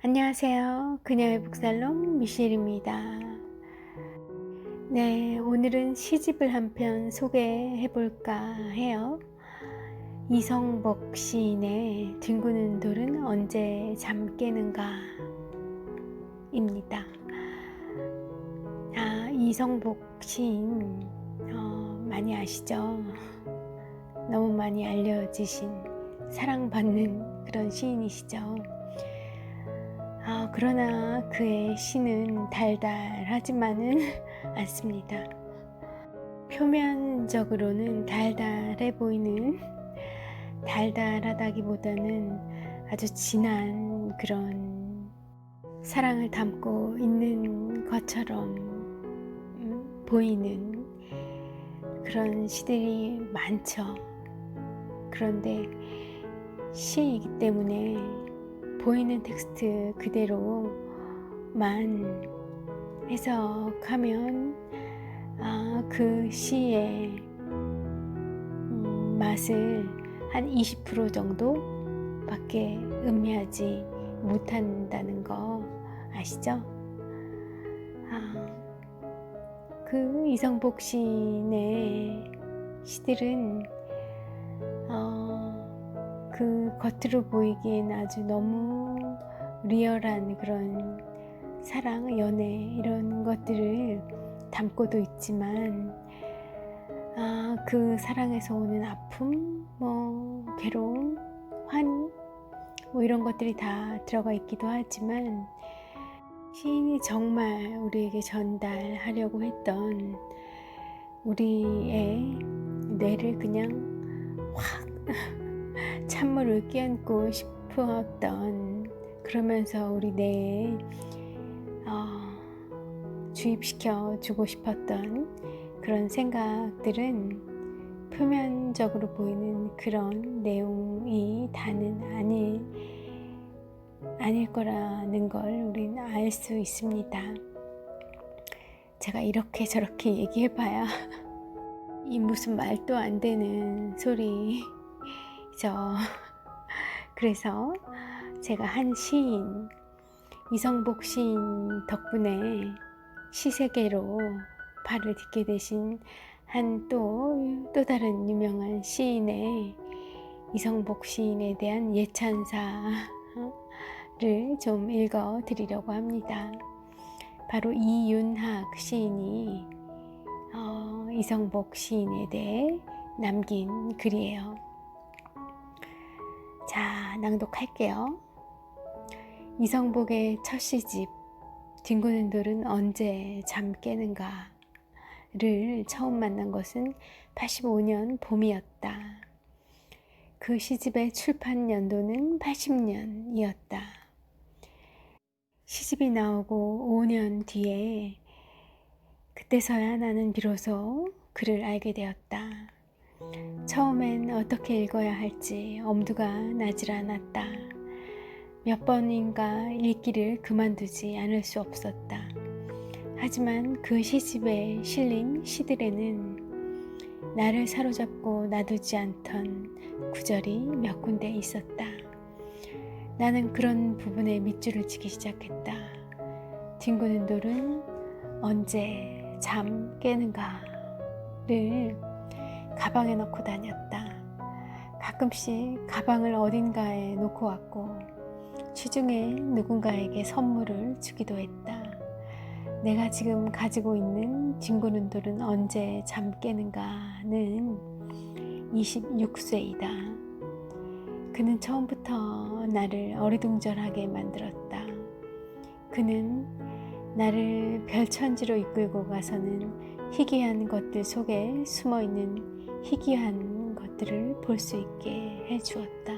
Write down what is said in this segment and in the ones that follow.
안녕하세요. 그녀의 북살롱 미셸입니다. 네, 오늘은 시집을 한 편 소개해 볼까 해요. 이성복 시인의 뒹구는 돌은 언제 잠 깨는가 입니다. 이성복 시인 많이 아시죠? 너무 많이 알려지신 사랑받는 그런 시인이시죠. 그러나 그의 시는 달달하지만은 않습니다. 표면적으로는 달달해 보이는, 달달하다기보다는 아주 진한 그런 사랑을 담고 있는 것처럼 보이는 그런 시들이 많죠. 그런데 시이기 때문에 보이는 텍스트 그대로만 해석하면 그 시의 맛을 한 20% 정도밖에 음미하지 못한다는 거 아시죠? 그 이성복 시인의 시들은 그 겉으로 보이기엔 아주 너무 리얼한 그런 사랑, 연애 이런 것들을 담고도 있지만 그 사랑에서 오는 아픔, 괴로움, 환희 이런 것들이 다 들어가 있기도 하지만 시인이 정말 우리에게 전달하려고 했던 우리의 뇌를 그냥 확 찬물을 끼얹고 싶었던, 그러면서 우리 뇌에 주입시켜 주고 싶었던 그런 생각들은 표면적으로 보이는 그런 내용이 다는 아닐 거라는 걸 우리는 알 수 있습니다. 제가 이렇게 저렇게 얘기해봐야 이 무슨 말도 안 되는 소리죠. 그래서 제가 한 시인, 이성복 시인 덕분에 시세계로 발을 딛게 되신 한 또 다른 유명한 시인의, 이성복 시인에 대한 예찬사를 좀 읽어 드리려고 합니다. 바로 이윤학 시인이 이성복 시인에 대해 남긴 글이에요. 자, 낭독할게요. 이성복의 첫 시집 뒹구는 돌은 언제 잠 깨는가 를 처음 만난 것은 85년 봄이었다. 그 시집의 출판 연도는 80년이었다. 시집이 나오고 5년 뒤에 그때서야 나는 비로소 그를 알게 되었다. 처음엔 어떻게 읽어야 할지 엄두가 나질 않았다. 몇 번인가 읽기를 그만두지 않을 수 없었다. 하지만 그 시집에 실린 시들에는 나를 사로잡고 놔두지 않던 구절이 몇 군데 있었다. 나는 그런 부분에 밑줄을 치기 시작했다. 뒹구는 돌은 언제 잠 깨는가를 가방에 넣고 다녔다. 가끔씩 가방을 어딘가에 놓고 왔고 취중에 누군가에게 선물을 주기도 했다. 내가 지금 가지고 있는 뒹구는 돌은 언제 잠 깨는가는 26쇄이다. 그는 처음부터 나를 어리둥절하게 만들었다. 그는 나를 별천지로 이끌고 가서는 희귀한 것들 속에 숨어있는 희귀한 것들을 볼 수 있게 해주었다.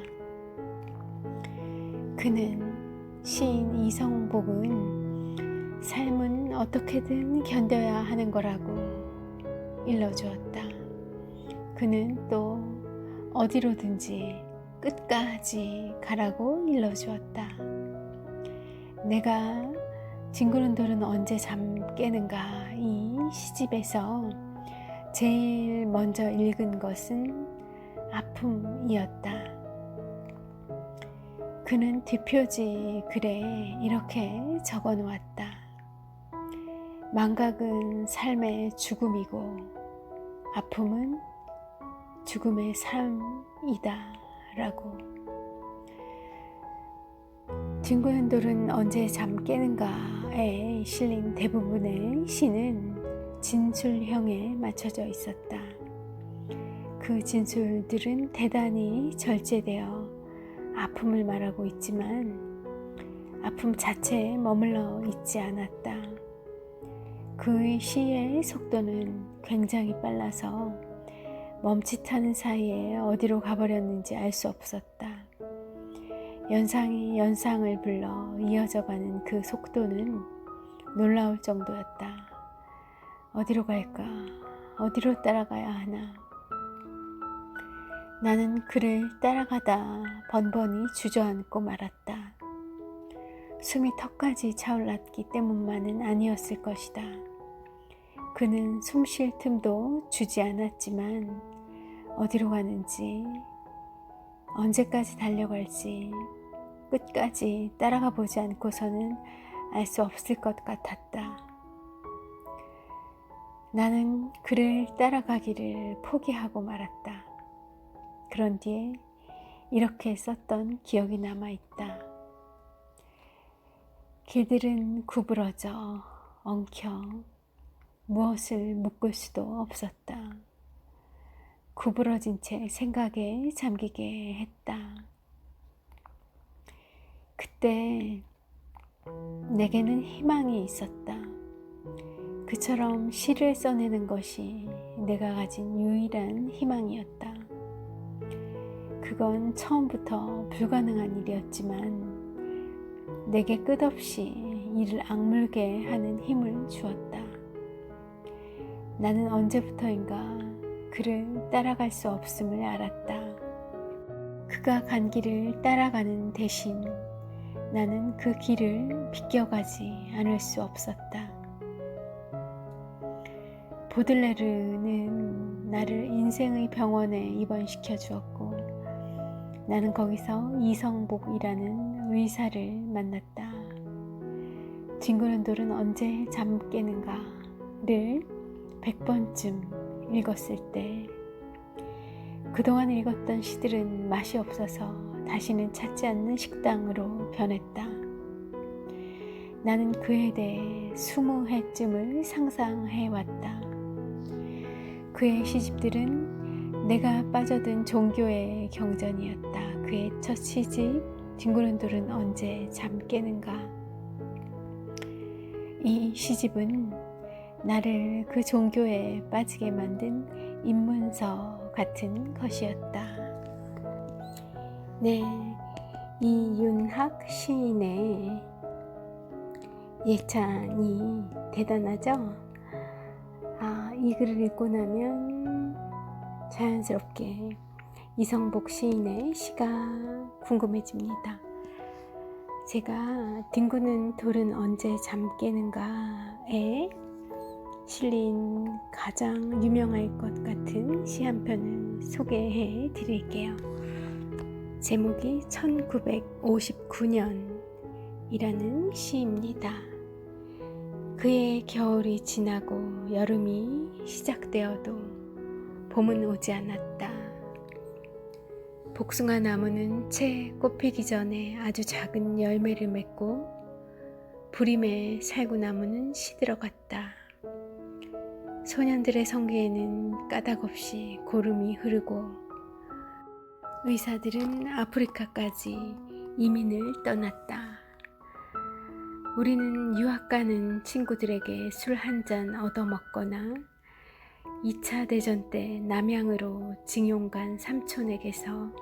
그는, 시인 이성복은 삶은 어떻게든 견뎌야 하는 거라고 일러주었다. 그는 또 어디로든지 끝까지 가라고 일러주었다. 내가 뒹구는 돌은 언제 잠 깨는가 이 시집에서 제일 먼저 읽은 것은 아픔이었다. 그는 뒷표지 글에 이렇게 적어 놓았다. 망각은 삶의 죽음이고 아픔은 죽음의 삶이다 라고. 딩고연돌은 언제 잠 깨는가에 실린 대부분의 시는 진술형에 맞춰져 있었다. 그 진술들은 대단히 절제되어 아픔을 말하고 있지만 아픔 자체에 머물러 있지 않았다. 그의 시의 속도는 굉장히 빨라서 멈칫하는 사이에 어디로 가버렸는지 알 수 없었다. 연상이 연상을 불러 이어져가는 그 속도는 놀라울 정도였다. 어디로 갈까? 어디로 따라가야 하나? 나는 그를 따라가다 번번이 주저앉고 말았다. 숨이 턱까지 차올랐기 때문만은 아니었을 것이다. 그는 숨 쉴 틈도 주지 않았지만 어디로 가는지, 언제까지 달려갈지 끝까지 따라가 보지 않고서는 알 수 없을 것 같았다. 나는 그를 따라가기를 포기하고 말았다. 그런 뒤에 이렇게 썼던 기억이 남아있다. 길들은 구부러져 엉켜 무엇을 묶을 수도 없었다. 구부러진 채 생각에 잠기게 했다. 그때 내게는 희망이 있었다. 그처럼 시를 써내는 것이 내가 가진 유일한 희망이었다. 그건 처음부터 불가능한 일이었지만 내게 끝없이 이를 악물게 하는 힘을 주었다. 나는 언제부터인가 그를 따라갈 수 없음을 알았다. 그가 간 길을 따라가는 대신 나는 그 길을 비껴가지 않을 수 없었다. 보들레르는 나를 인생의 병원에 입원시켜 주었고 나는 거기서 이성복이라는 의사를 만났다. 딩고연돌은 언제 잠 깨는가를 100번쯤 읽었을 때 그동안 읽었던 시들은 맛이 없어서 다시는 찾지 않는 식당으로 변했다. 나는 그에 대해 20회쯤을 상상해왔다. 그의 시집들은 내가 빠져든 종교의 경전이었다. 그의 첫 시집 딩고연돌은 언제 잠 깨는가. 이 시집은 나를 그 종교에 빠지게 만든 입문서 같은 것이었다. 네, 이윤학 시인의 예찬이 대단하죠? 이 글을 읽고 나면 자연스럽게 이성복 시인의 시가 궁금해집니다. 제가 딩고는 돌은 언제 잠 깨는가에 실린 가장 유명할 것 같은 시 한 편을 소개해 드릴게요. 제목이 1959년이라는 시입니다. 그의 겨울이 지나고 여름이 시작되어도 봄은 오지 않았다. 복숭아 나무는 채 꽃피기 전에 아주 작은 열매를 맺고 부림의 살구나무는 시들어갔다. 소년들의 성기에는 까닭없이 고름이 흐르고 의사들은 아프리카까지 이민을 떠났다. 우리는 유학 가는 친구들에게 술 한 잔 얻어먹거나 2차 대전 때 남양으로 징용 간 삼촌에게서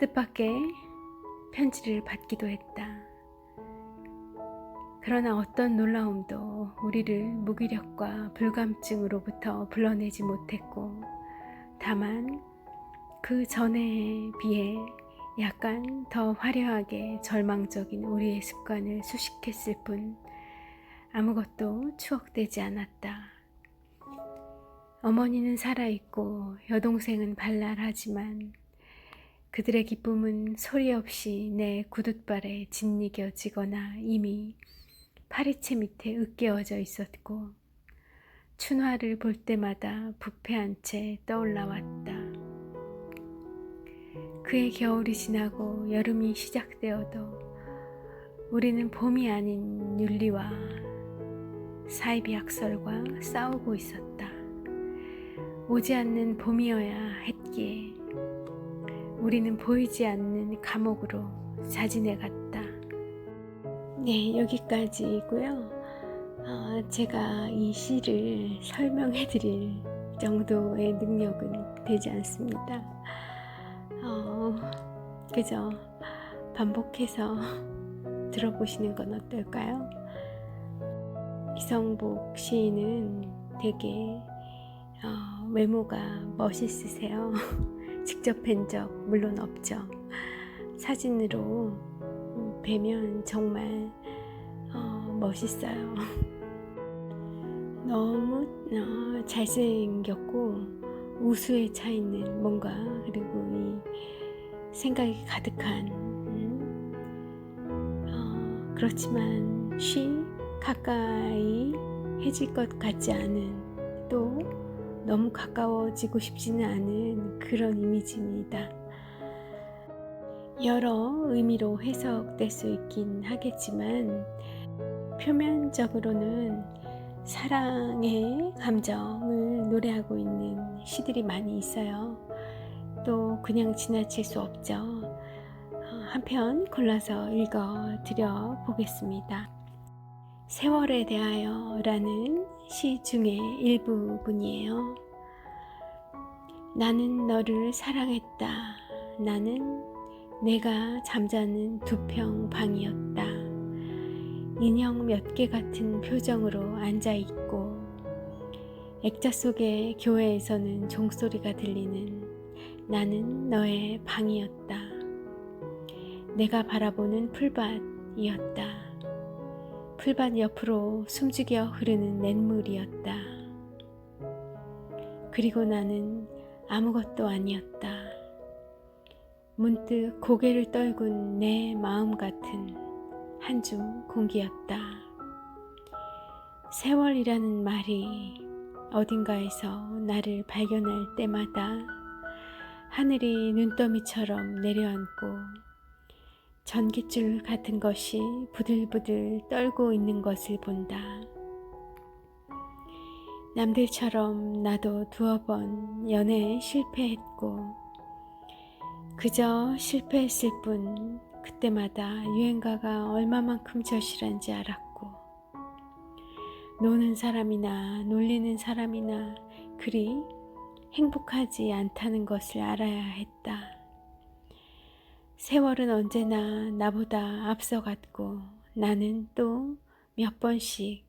뜻밖의 편지를 받기도 했다. 그러나 어떤 놀라움도 우리를 무기력과 불감증으로부터 불러내지 못했고 다만 그 전에 비해 약간 더 화려하게 절망적인 우리의 습관을 수식했을 뿐 아무것도 추억되지 않았다. 어머니는 살아있고 여동생은 발랄하지만 그들의 기쁨은 소리 없이 내 구둣발에 짓이겨지거나 이미 파리채 밑에 으깨어져 있었고 춘화를 볼 때마다 부패한 채 떠올라 왔다. 그의 겨울이 지나고 여름이 시작되어도 우리는 봄이 아닌 윤리와 사이비학설과 싸우고 있었다. 오지 않는 봄이어야 했기에 우리는 보이지 않는 감옥으로 자진해 갔다. 네, 여기까지이고요. 제가 이 시를 설명해 드릴 정도의 능력은 되지 않습니다. 그저 반복해서 들어보시는 건 어떨까요? 이성복 시인은 되게 외모가 멋있으세요. 직접 뵌 적 물론 없죠. 사진으로 뵈면 정말 멋있어요. 너무 잘생겼고 우수에 차 있는 뭔가, 그리고 이 생각이 가득한 그렇지만 가까이 해질 것 같지 않은, 또 너무 가까워지고 싶지는 않은 그런 이미지입니다. 여러 의미로 해석될 수 있긴 하겠지만 표면적으로는 사랑의 감정을 노래하고 있는 시들이 많이 있어요. 또 그냥 지나칠 수 없죠. 한 편 골라서 읽어 드려 보겠습니다. 세월에 대하여 라는 시 중의 일부분이에요. 나는 너를 사랑했다. 나는 내가 잠자는 두평 방이었다. 인형 몇 개 같은 표정으로 앉아있고 액자 속의 교회에서는 종소리가 들리는 나는 너의 방이었다. 내가 바라보는 풀밭이었다. 풀밭 옆으로 숨죽여 흐르는 냇물이었다. 그리고 나는 아무것도 아니었다. 문득 고개를 떨군 내 마음 같은 한 줌 공기였다. 세월이라는 말이 어딘가에서 나를 발견할 때마다 하늘이 눈더미처럼 내려앉고 전깃줄 같은 것이 부들부들 떨고 있는 것을 본다. 남들처럼 나도 2번 연애에 실패했고 그저 실패했을 뿐 그때마다 유행가가 얼마만큼 절실한지 알았고 노는 사람이나 놀리는 사람이나 그리 행복하지 않다는 것을 알아야 했다. 세월은 언제나 나보다 앞서갔고 나는 또 몇 번씩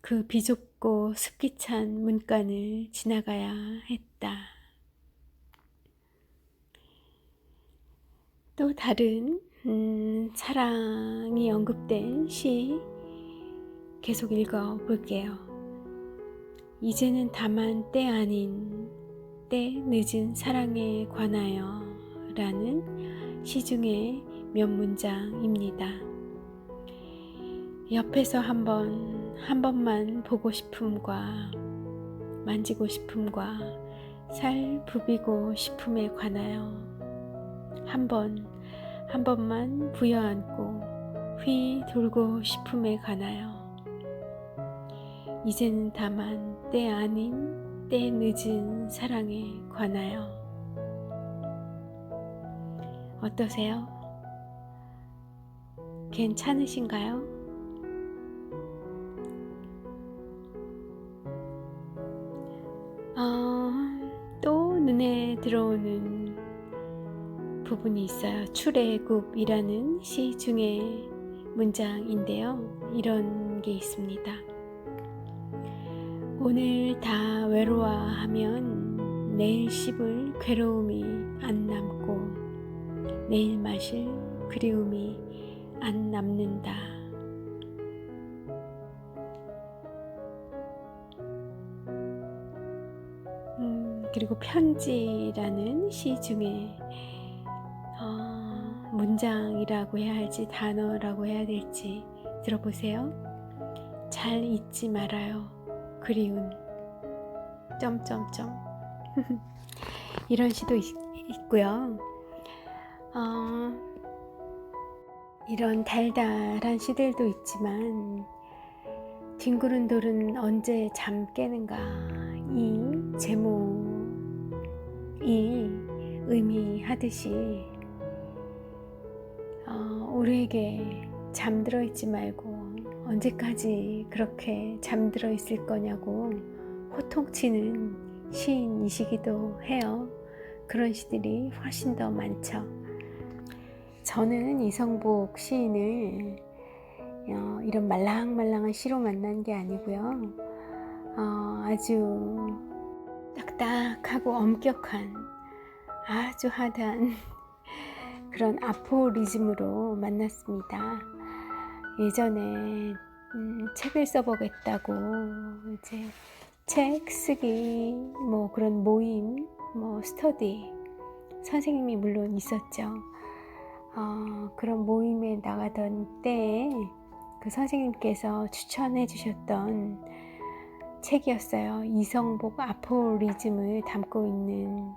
그 비좁고 습기 찬 문간을 지나가야 했다. 또 다른 사랑이 언급된 시 계속 읽어 볼게요. 이제는 다만 때 아닌 때 늦은 사랑에 관하여 라는 시 중에 몇 문장입니다. 옆에서 한 번만 보고 싶음과 만지고 싶음과 살 부비고 싶음에 관하여 한 번만 부여안고 휘 돌고 싶음에 관하여 이제는 다만 때 아닌 때 늦은 사랑에 관하여. 어떠세요? 괜찮으신가요? 또 눈에 들어오는 부분이 있어요. 출애굽이라는 시 중에 문장인데요. 이런 게 있습니다. 오늘 다 외로워하면 내일 씹을 괴로움이 안 남고 내일 마실 그리움이 안 남는다. 그리고 편지라는 시 중에 문장이라고 해야 할지 단어라고 해야 될지 들어보세요. 잘 잊지 말아요. 그리운 점점점 이런 시도 있고요. 이런 달달한 시들도 있지만 뒹구른 돌은 언제 잠 깨는가, 이 제목이 의미하듯이 우리에게 잠들어 있지 말고 언제까지 그렇게 잠들어 있을 거냐고 호통치는 시인이시기도 해요. 그런 시들이 훨씬 더 많죠. 저는 이성복 시인을 이런 말랑말랑한 시로 만난 게 아니고요. 아주 딱딱하고 엄격한 아주 하드한 그런 아포리즘으로 만났습니다. 예전에 책을 써보겠다고 이제 책 쓰기 뭐 그런 모임 스터디 선생님이 물론 있었죠. 그런 모임에 나가던 때에 그 선생님께서 추천해 주셨던 책이었어요. 이성복 아포리즘을 담고 있는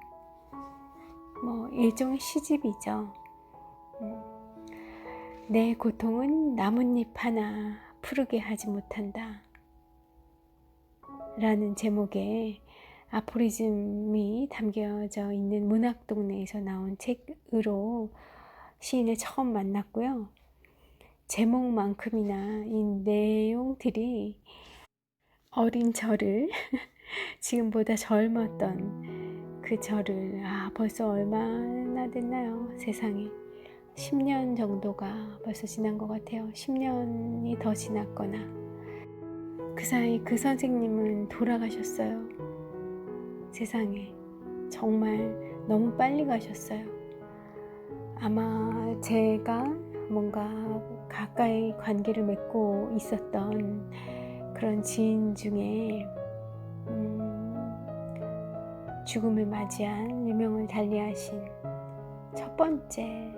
일종의 시집이죠. 내 고통은 나뭇잎 하나 푸르게 하지 못한다 라는 제목의 아포리즘이 담겨져 있는 문학동네에서 나온 책으로 시인을 처음 만났고요. 제목만큼이나 이 내용들이 어린 저를 지금보다 젊었던 그 저를 벌써 얼마나 됐나요? 세상에 10년 정도가 벌써 지난 것 같아요. 10년이 더 지났거나 그 사이 그 선생님은 돌아가셨어요. 세상에 정말 너무 빨리 가셨어요. 아마 제가 뭔가 가까이 관계를 맺고 있었던 그런 지인 중에 죽음을 맞이한 유명을 달리하신 첫 번째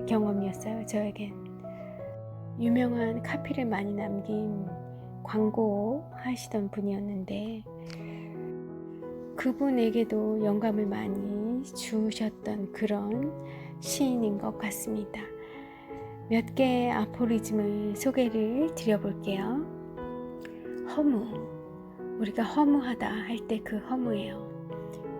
경험이었어요. 저에겐 유명한 카피를 많이 남긴 광고 하시던 분이었는데 그분에게도 영감을 많이 주셨던 그런 시인인 것 같습니다. 몇 개의 아포리즘을 소개를 드려볼게요. 허무, 우리가 허무하다 할 때 그 허무예요.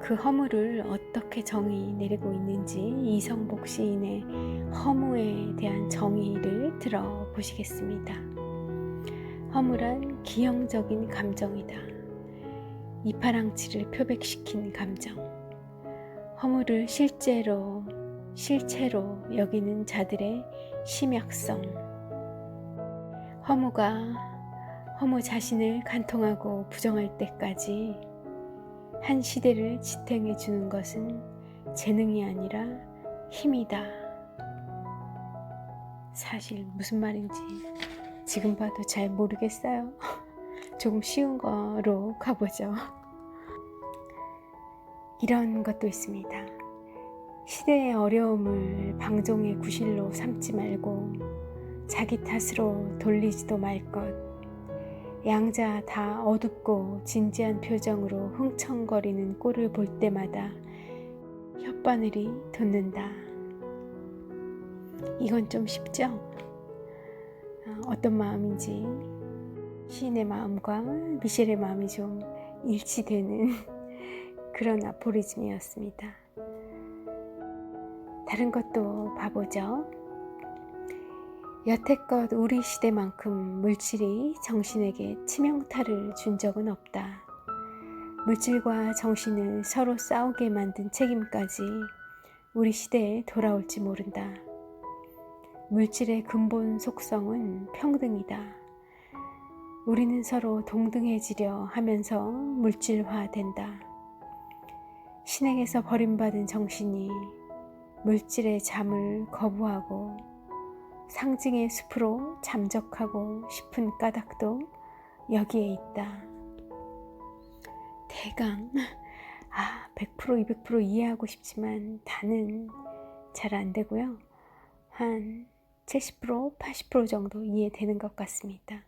그 허무를 어떻게 정의 내리고 있는지 이성복 시인의 허무에 대한 정의를 들어보시겠습니다. 허무란 기형적인 감정이다. 이파랑치를 표백시킨 감정. 허무를 실체로 여기는 자들의 심약성. 허무 자신을 간통하고 부정할 때까지 한 시대를 지탱해 주는 것은 재능이 아니라 힘이다. 사실 무슨 말인지 지금 봐도 잘 모르겠어요. 조금 쉬운 거로 가보죠. 이런 것도 있습니다. 시대의 어려움을 방종의 구실로 삼지 말고 자기 탓으로 돌리지도 말 것. 양자 다 어둡고 진지한 표정으로 흥청거리는 꼴을 볼 때마다 혓바늘이 돋는다. 이건 좀 쉽죠? 어떤 마음인지 시인의 마음과 미셸의 마음이 좀 일치되는 그런 아포리즘이었습니다. 다른 것도 봐보죠. 여태껏 우리 시대만큼 물질이 정신에게 치명타를 준 적은 없다. 물질과 정신을 서로 싸우게 만든 책임까지 우리 시대에 돌아올지 모른다. 물질의 근본 속성은 평등이다. 우리는 서로 동등해지려 하면서 물질화된다. 신에게서 버림받은 정신이 물질의 잠을 거부하고 상징의 숲으로 잠적하고 싶은 까닭도 여기에 있다. 대강 100% 200% 이해하고 싶지만 다는 잘 안 되고요. 한 70%, 80% 정도 이해되는 것 같습니다.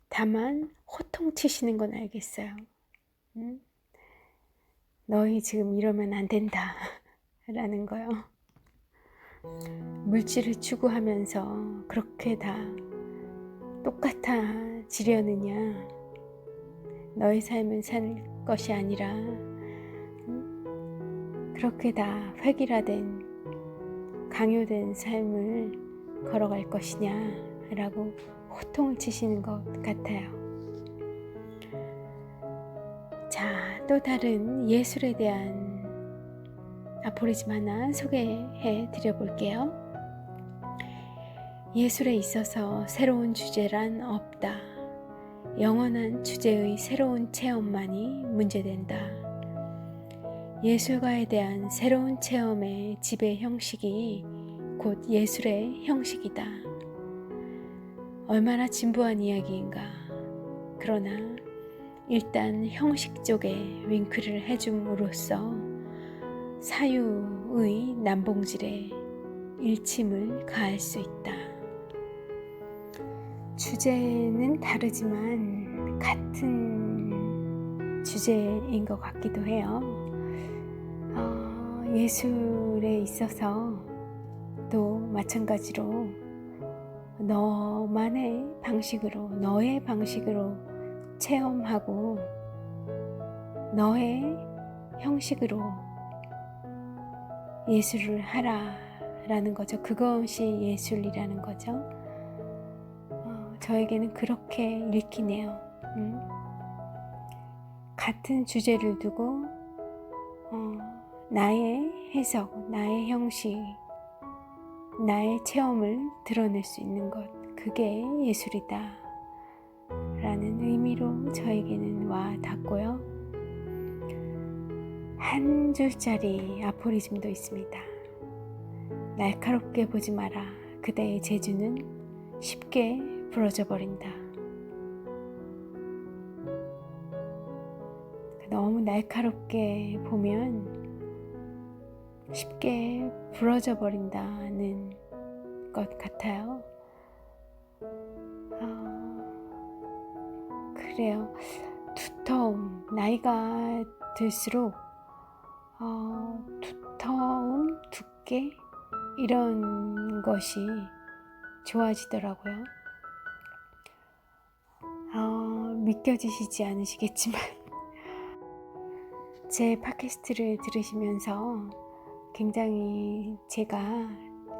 다만 호통치시는 건 알겠어요. 너희 지금 이러면 안 된다 라는 거요. 물질을 추구하면서 그렇게 다 똑같아지려느냐, 너의 삶을 살 것이 아니라 그렇게 다 획일화된 강요된 삶을 걸어갈 것이냐 라고 호통을 치시는 것 같아요. 자, 또 다른 예술에 대한 아포리즘 하나 소개해 드려 볼게요. 예술에 있어서 새로운 주제란 없다. 영원한 주제의 새로운 체험만이 문제된다. 예술가에 대한 새로운 체험의 지배 형식이 곧 예술의 형식이다. 얼마나 진부한 이야기인가. 그러나 일단 형식 쪽에 윙크를 해줌으로써 사유의 남봉질에 일침을 가할 수 있다. 주제는 다르지만 같은 주제인 것 같기도 해요. 예술에 있어서 또 마찬가지로 너만의 방식으로, 너의 방식으로 체험하고 너의 형식으로 예술을 하라라는 거죠. 그것이 예술이라는 거죠. 저에게는 그렇게 읽히네요. 같은 주제를 두고 나의 해석, 나의 형식, 나의 체험을 드러낼 수 있는 것, 그게 예술이다 라는 의미로 저에게는 와 닿고요. 한 줄짜리 아포리즘도 있습니다. 날카롭게 보지 마라. 그대의 재주는 쉽게 부러져 버린다. 너무 날카롭게 보면 쉽게 부러져 버린다는 것 같아요. 그래요. 두터움, 나이가 들수록 두터움, 두께 이런 것이 좋아지더라고요. 믿겨지시지 않으시겠지만 제 팟캐스트를 들으시면서 굉장히 제가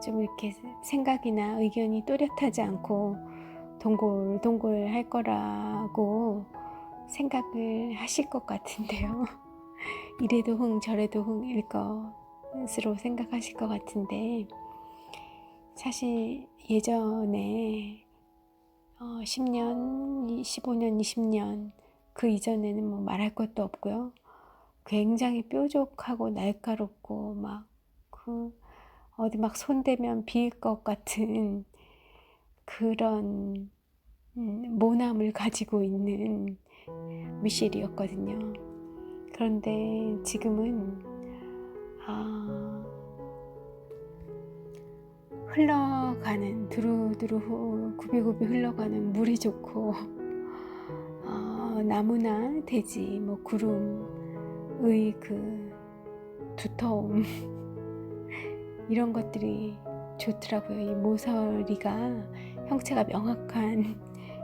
좀 이렇게 생각이나 의견이 또렷하지 않고 동글동글 할 거라고 생각을 하실 것 같은데요. 이래도 흥 저래도 흥일 것으로 생각하실 것 같은데, 사실 예전에 10년, 15년, 20년 그 이전에는 뭐 말할 것도 없고요. 굉장히 뾰족하고 날카롭고 막 어디 막 손대면 비일 것 같은 그런 모남을 가지고 있는 미셸이었거든요. 그런데 지금은 흘러가는 두루두루 구비구비 흘러가는 물이 좋고 나무나 대지 뭐 구름의 그 두터움 이런 것들이 좋더라고요. 이 모서리가 형체가 명확한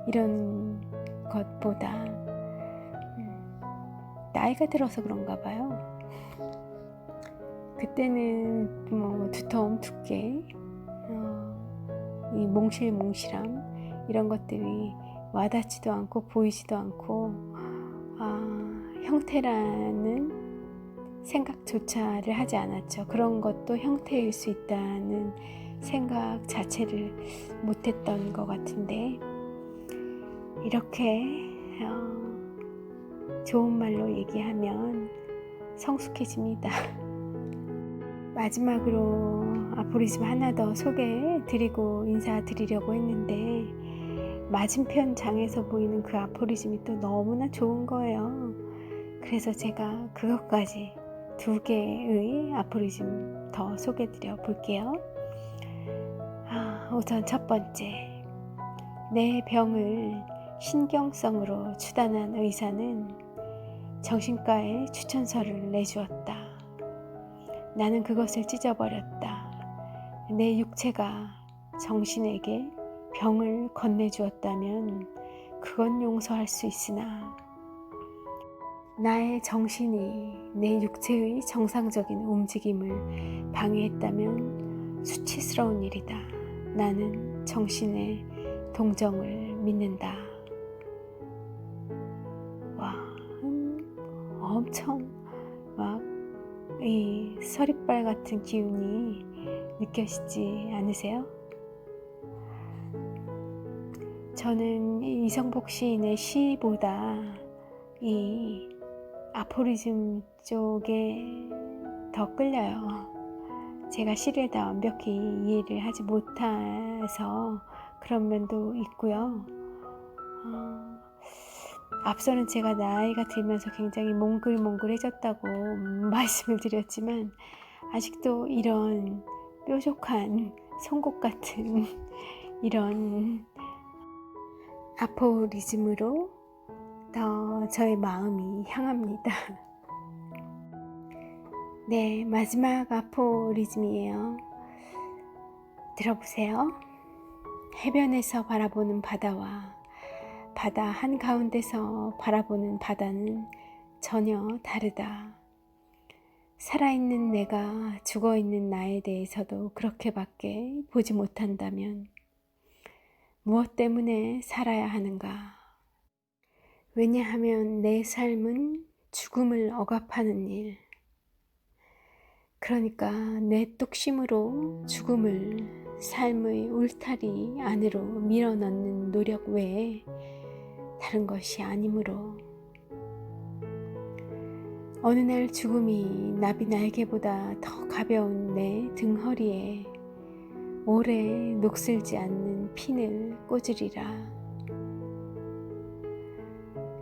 이런 것보다 나이가 들어서 그런가 봐요. 그때는 뭐 두터움, 두께, 이 몽실몽실함 이런 것들이 와닿지도 않고 보이지도 않고 형태라는 생각조차를 하지 않았죠. 그런 것도 형태일 수 있다는 생각 자체를 못했던 것 같은데, 이렇게 좋은 말로 얘기하면 성숙해집니다. 마지막으로 아포리즘 하나 더 소개해드리고 인사드리려고 했는데, 맞은편 장에서 보이는 그 아포리즘이 또 너무나 좋은 거예요. 그래서 제가 그것까지 2개의 아포리즘 더 소개드려 볼게요. 우선 첫 번째, 내 병을 신경성으로 추단한 의사는 정신과에 추천서를 내주었다. 나는 그것을 찢어버렸다. 내 육체가 정신에게 병을 건네주었다면 그건 용서할 수 있으나 나의 정신이 내 육체의 정상적인 움직임을 방해했다면 수치스러운 일이다. 나는 정신의 동정을 믿는다. 와, 엄청 막 이 서리빨 같은 기운이 느껴지지 않으세요? 저는 이성복 시인의 시보다 이 아포리즘 쪽에 더 끌려요. 제가 시를 다 완벽히 이해를 하지 못해서 그런 면도 있고요. 앞서는 제가 나이가 들면서 굉장히 몽글몽글해졌다고 말씀을 드렸지만 아직도 이런 뾰족한 송곳 같은 이런 아포리즘으로 더 저의 마음이 향합니다. 네, 마지막 아포리즘이에요. 들어보세요. 해변에서 바라보는 바다와 바다 한가운데서 바라보는 바다는 전혀 다르다. 살아있는 내가 죽어있는 나에 대해서도 그렇게밖에 보지 못한다면 무엇 때문에 살아야 하는가? 왜냐하면 내 삶은 죽음을 억압하는 일, 그러니까 내 뚝심으로 죽음을 삶의 울타리 안으로 밀어넣는 노력 외에 다른 것이 아니므로 어느 날 죽음이 나비 날개보다 더 가벼운 내 등허리에 오래 녹슬지 않는 핀을 꽂으리라.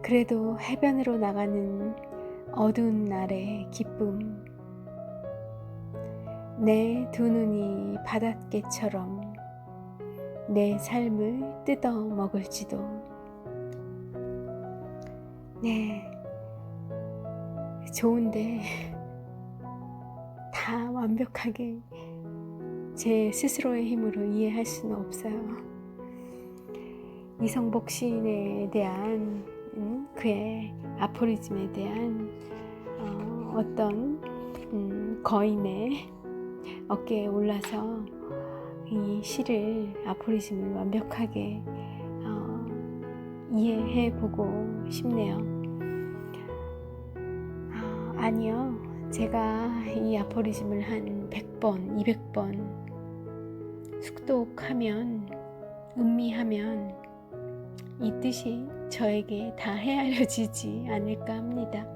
그래도 해변으로 나가는 어두운 날의 기쁨, 내 두 눈이 바닷개처럼 내 삶을 뜯어 먹을지도. 네, 좋은데 다 완벽하게 제 스스로의 힘으로 이해할 수는 없어요. 이성복 시인에 대한 그의 아포리즘에 대한 어떤 거인의 어깨에 올라서 이 시를, 아포리즘을 완벽하게 이해해보고 싶네요. 아니요, 제가 이 아포리즘을 한 100번, 200번 숙독하면, 음미하면 이 뜻이 저에게 다 헤아려지지 않을까 합니다.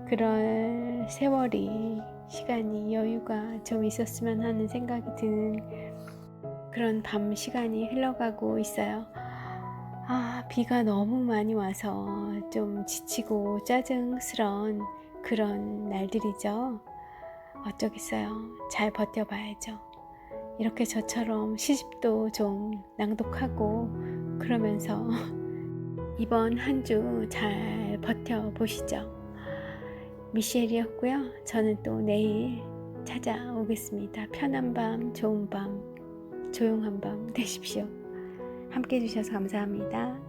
그럴 세월이, 시간이, 여유가 좀 있었으면 하는 생각이 드는 그런 밤 시간이 흘러가고 있어요. 비가 너무 많이 와서 좀 지치고 짜증스러운 그런 날들이죠. 어쩌겠어요. 잘 버텨봐야죠. 이렇게 저처럼 시집도 좀 낭독하고 그러면서 이번 한 주 잘 버텨보시죠. 미셸이었고요. 저는 또 내일 찾아오겠습니다. 편한 밤, 좋은 밤, 조용한 밤 되십시오. 함께 해주셔서 감사합니다.